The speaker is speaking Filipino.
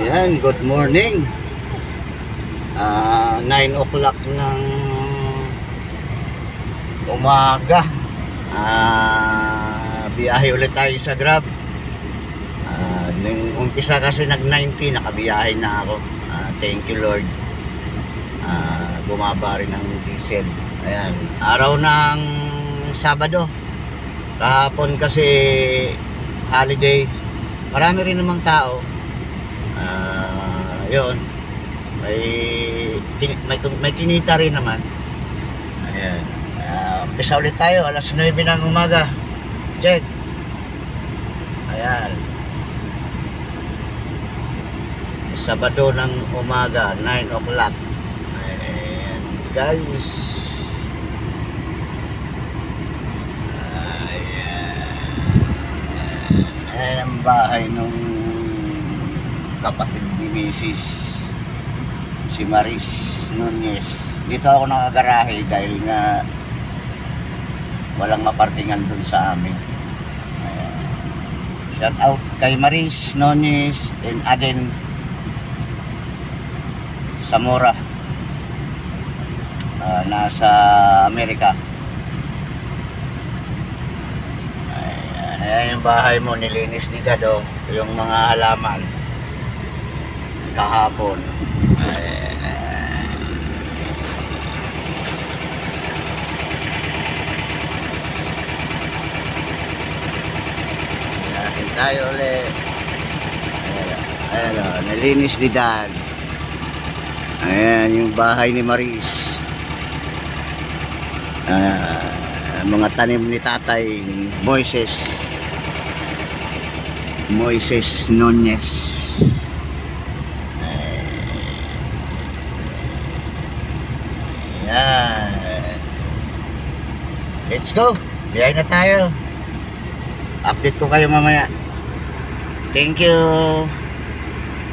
Ayan, good morning. 9 o'clock ng umaga. Biyahe ulit tayo sa Grab. Nung umpisa kasi nag-90, nakabiyahe na ako. Thank you Lord. Bumaba rin ng diesel. Ayan, araw ng Sabado. Kahapon kasi holiday. Marami rin namang tao. Yun. May kinita rin naman. Ayan. Umpisa ulit tayo. Alas 9 ng umaga. Check. Ayan. Sabado ng umaga, 9 o'clock. Ayan, guys. Ayan ang bahay nung kapatid ni Mrs. si Maris Nunez. Dito ako nakagarahe dahil nga walang maparkingan dun sa amin. Shout out kay Maris Nunez and Aden Zamora. Nasa Amerika. Ayan yung bahay mo, nilinis ni Dado yung mga halaman kahapon. Natin tayo ulit. Ayan, nilinis ni Dad. Ayan yung bahay ni Maris. Mga tanim ni Tatay Moises Nunez. Ayan. Let's go. Biyahe na tayo. Update ko kayo mamaya. Thank you.